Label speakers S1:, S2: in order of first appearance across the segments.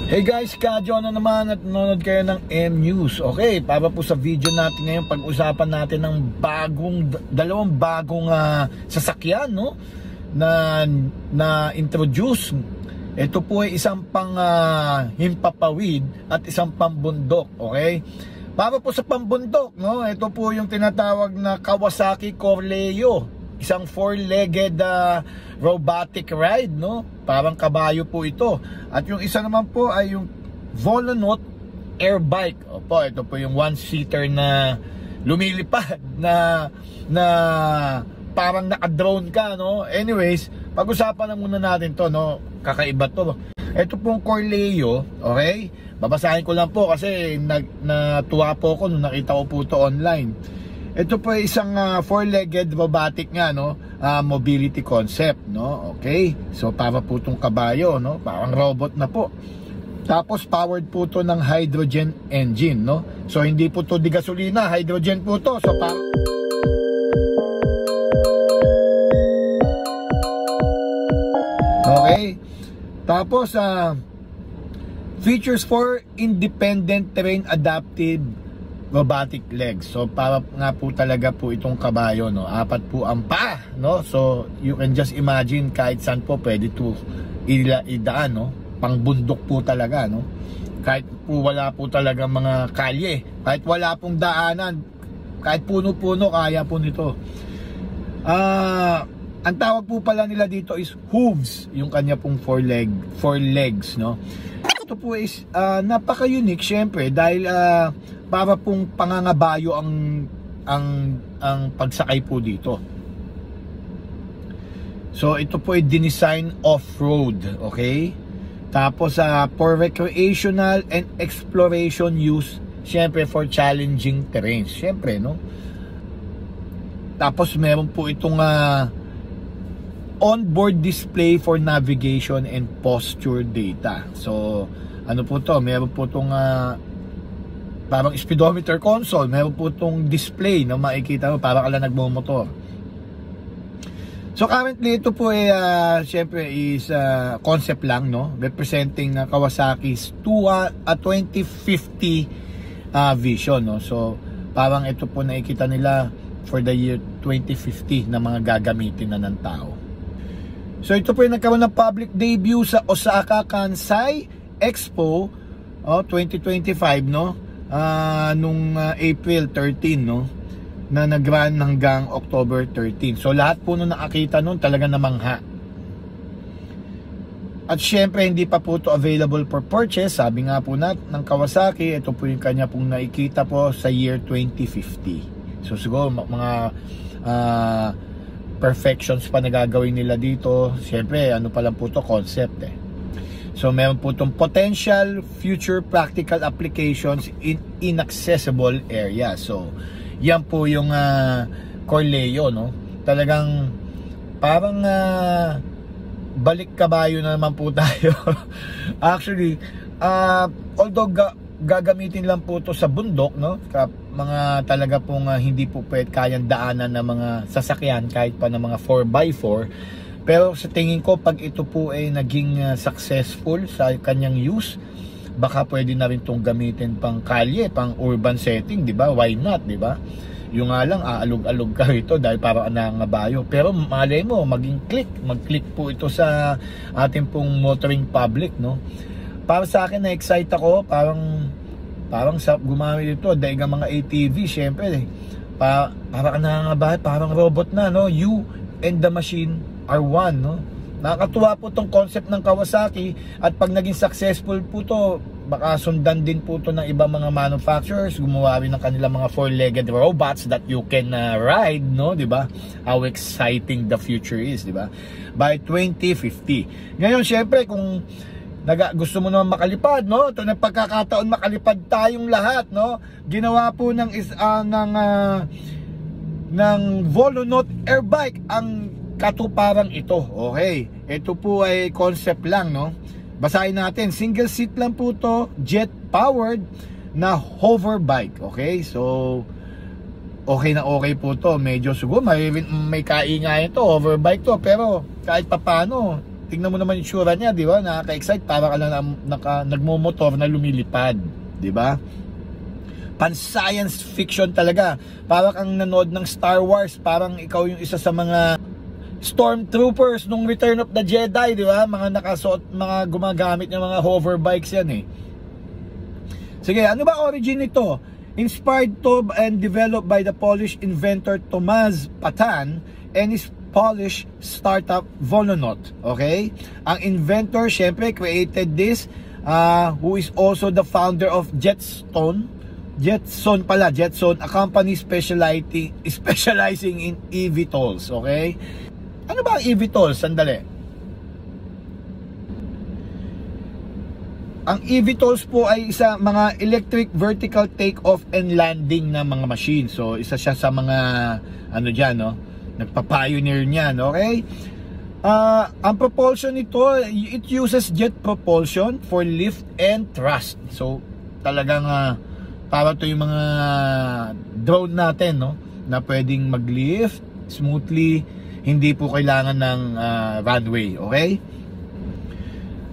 S1: Hey guys, Kadyo na naman at nanonood kayo ng M-News. Okay, para po sa video natin ngayon, pag-usapan natin ng dalawang bagong sasakyan, no? Na introduce. Ito po ay isang pang himpapawid at isang pambundok, okay? Para po sa pambundok, no? Ito po yung tinatawag na Kawasaki Corleo. Isang four-legged robotic ride, no? Parang kabayo po ito. At yung isa naman po ay yung Volonaut air bike. Opo, ito po yung one-seater na lumilipad na parang naka-drone ka, no? Anyways, pag-usapan na muna natin to, no? Kakaiba to. Ito pong Corleo, okay? Babasahin ko lang po kasi natuwa po ako nung nakita ko po to online. Ito po ay isang four-legged robotic nga, no? Mobility concept, no? Okay? So para po itong kabayo, no? Parang robot na po. Tapos powered po to ng hydrogen engine, no? So hindi po to di gasolina, hydrogen po to. So okay? Tapos features for independent terrain adaptive robotic legs. So para nga po talaga po itong kabayo, no? Apat po ang paa, no? So you can just imagine kahit saan po pwede to idaan, no? Pangbundok po talaga, no? Kahit po wala po talaga mga kalye, kahit wala pong daanan, kahit puno-puno, kaya po nito. Ang tawag po pala nila dito is hooves, yung kanya pong four legs, no? Ito po is napaka-unique syempre dahil para pong pangangabayo ang pagsakay po dito. So ito po ay dinesign off-road, okay? Tapos for recreational and exploration use, syempre for challenging terrains, syempre, no? Tapos meron po itong onboard display for navigation and posture data. So ano po to, meron po itong parang speedometer console, meron po itong display na makikita mo, parang ala nagmomotor. So currently ito po ay syempre is concept lang, no? Representing Kawasaki's 2050 vision, no? So parang ito po nakikita nila for the year 2050 na mga gagamitin na ng tao. So ito po ay nagkaroon ng public debut sa Osaka Kansai Expo 2025, no? Nung April 13, no? Na nag-run hanggang October 13. So lahat po nung nakakita nun talaga namangha. At syempre hindi pa po to available for purchase. Sabi nga po ng Kawasaki, ito po yung kanya pong nakikita po sa year 2050. So siguro mga perfections pa na gagawin nila dito. Syempre ano pa lang po to, concept eh. So meron po itong potential future practical applications in inaccessible areas. So yan po yung Corleo, no? Talagang parang balik kabayo na naman po tayo. Actually, although gagamitin lang po ito sa bundok, no? Mga talaga pong hindi po pwede kayang daanan ng mga sasakyan kahit pa ng mga 4x4. Pero sa tingin ko, pag ito po ay naging successful sa kanyang use, baka pwede na rin itong gamitin pang kalye, pang urban setting, di ba? Why not, di ba? Yung nga lang, aalog-alog ka rito dahil parang nangangabayo. Pero malay mo, mag-click po ito sa ating pong motoring public, no? Para sa akin, na-excite ako, parang gumamit ito dahil ng mga ATV, syempre, parang nangangabayo, parang robot na, no? You and the machine are one, no? Nakakatuwa po itong concept ng Kawasaki at pag naging successful po to, baka sundan din po to ng ibang mga manufacturers, gumawa rin ng kanilang mga four-legged robots that you can ride, no? Diba? How exciting the future is, diba? By 2050. Ngayon, syempre, kung gusto mo naman makalipad, no? Ito na pagkakataon makalipad tayong lahat, no? Ginawa po ng Volonaut air bike ang katuparan ito. Okay, ito po ay concept lang, no? Basahin natin, single seat lang po to, jet powered na hover bike. Okay, so okay na okay po to. Medyo siguro may kaingayan to, hover bike to, pero kahit papano tingnan mo naman yung tsura niya, di ba? Nakaka-excite, para ka lang nagmo-motor na lumilipad, di ba? Pan-science fiction talaga. Parang kang nanood ng Star Wars, parang ikaw yung isa sa mga stormtroopers nung Return of the Jedi, di ba? Mga nakasuot, mga gumagamit ng mga hover bikes yan eh. Sige, ano ba origin nito? Inspired to and developed by the Polish inventor Tomasz Patan and his Polish startup Volonot. Okay? Ang inventor, syempre, created this, who is also the founder of Jetson, a company specializing in eVTOLs. Okay? Ano ba ang eVTOLs? Sandali. Ang eVTOLs po ay isa mga electric vertical take-off and landing na mga machine. So, isa siya sa mga, ano dyan, no? Nagpa-pioneer niyan, okay? Ang propulsion nito, it uses jet propulsion for lift and thrust. So, talagang, para to yung mga drone natin, no? Na pwedeng mag-lift smoothly, hindi po kailangan ng runway, okay?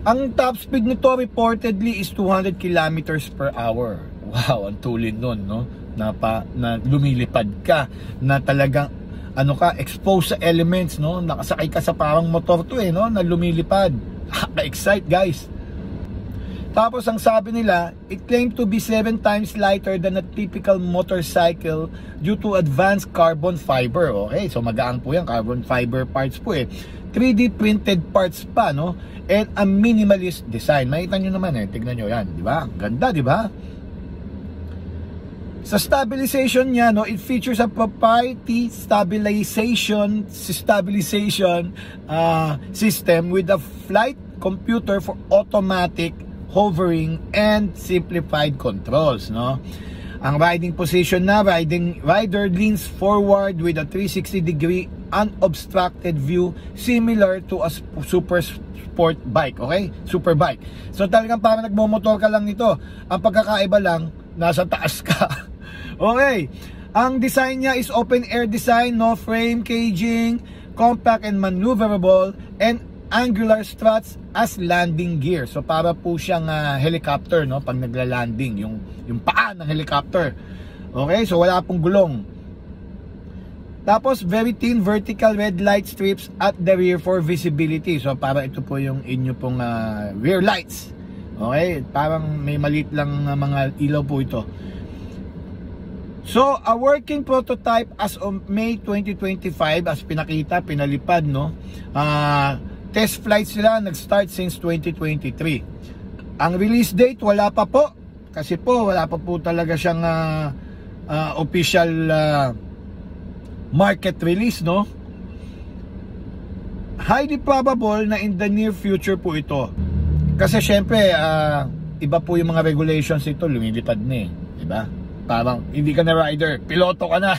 S1: Ang top speed nito reportedly is 200 kilometers per hour. Wow, ang tulin nun, no? Na lumilipad ka, na talagang ano ka, exposed sa elements, no? Nakasakay ka sa parang motor to no? Na lumilipad. Ka-excite, guys. Tapos ang sabi nila, it claimed to be 7 times lighter than a typical motorcycle due to advanced carbon fiber. Okay, so magaang po yan, carbon fiber parts po 3D printed parts pa, no? And a minimalist design. Makita nyo naman tignan nyo yan, di ba? Ganda, di ba? Sa stabilization niya, no, it features a proprietary stabilization system with a flight computer for automatic hovering and simplified controls, no? Ang riding position na, rider leans forward with a 360-degree unobstructed view similar to a super sport bike, okay? Super bike. So talagang parang nagmomotor ka lang nito. Ang pagkakaiba lang, nasa taas ka. Okay. Ang design niya is open air design, no frame caging, compact and maneuverable, and angular struts as landing gear. So para po siyang helicopter, no, pag nagla-landing, yung paa ng helicopter. Okay, so wala pong gulong. Tapos very thin vertical red light strips at the rear for visibility. So para ito po yung inyo pong rear lights. Okay, parang may maliit lang mga ilaw po ito. So a working prototype as of May 2025, as pinakita, pinalipad, no. Test flights sila nag-start since 2023. Ang release date wala pa po, kasi po wala pa po talaga siyang official market release, no? Highly probable na in the near future po ito. Kasi syempre, iba po yung mga regulations ito, lumilipad na di ba? Parang hindi ka na rider, piloto ka na.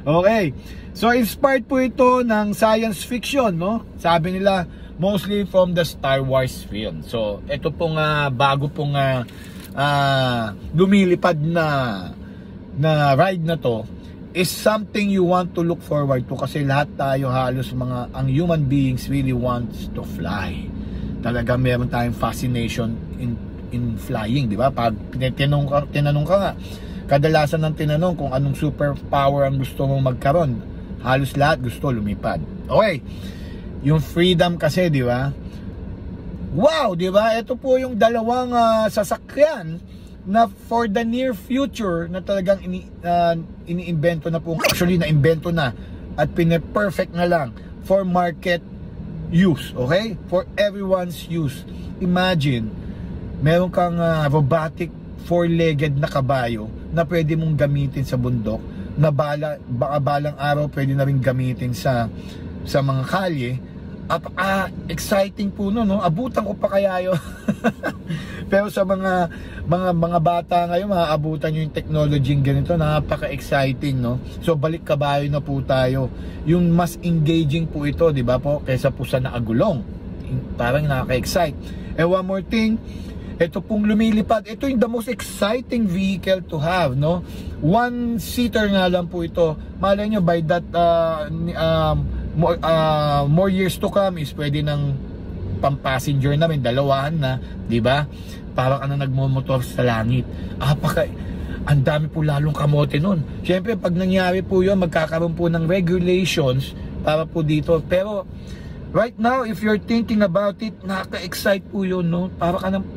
S1: Okay. So inspired po ito ng science fiction, no? Sabi nila mostly from the Star Wars film. So ito pong bago pong lumilipad na ride na to is something you want to look forward to, kasi lahat tayo halos ang human beings really wants to fly. Talaga meron tayong fascination in flying, di ba? Pag tinanong ka nga, kadalasan ng tinanong kung anong superpower ang gusto mong magkaroon, halos lahat gusto lumipad. Okay. Yung freedom kasi, di ba? Wow, di ba? Ito po yung dalawang sasakyan na for the near future na talagang iniimbento na po. Actually, na-imbento na at pine-perfect na lang for market use. Okay? For everyone's use. Imagine, meron kang robotic 4-legged na kabayo na pwede mong gamitin sa bundok, na baka balang araw pwede na rin gamitin sa mga kalye. At exciting po no? Abutan ko pa kaya yun. Pero sa mga bata ngayon, maabutan nyo yung technology ganito, napaka-exciting, no? So balik kabayo na po tayo. Yung mas engaging po ito, di ba po, kaysa po sa naagulong. Parang nakaka-excite. One more thing, ito pong lumilipad, ito yung the most exciting vehicle to have, no? One seater nga lang po ito. Malay nyo, by that more years to come is pwede nang pang-passenger namin, dalawahan na, di ba? Para ka na nagmomotor sa langit. Ang dami po lalong kamote nun. Siyempre, pag nangyari po yun, magkakaroon po ng regulations para po dito. Pero, right now, if you're thinking about it, nakaka-excite po yun, no?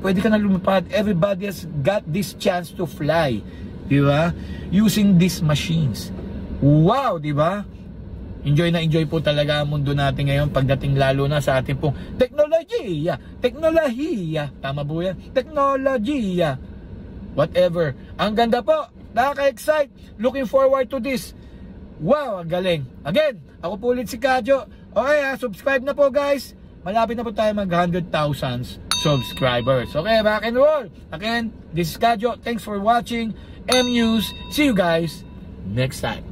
S1: Pwede ka na lumipad. Everybody has got this chance to fly. Di ba? Using these machines. Wow, di ba? Enjoy na enjoy po talaga ang mundo natin ngayon pagdating lalo na sa ating pong teknolohiya. Tama po yan? Teknolohiya. Whatever. Ang ganda po. Nakaka-excite. Looking forward to this. Wow, ang galing. Again, ako po ulit si Kadyo. Okay, subscribe na po guys. Malapit na po tayo mag 100,000 subscribers. Okay, rock and roll. Again, this is Kadyo. Thanks for watching. M-News. See you guys next time.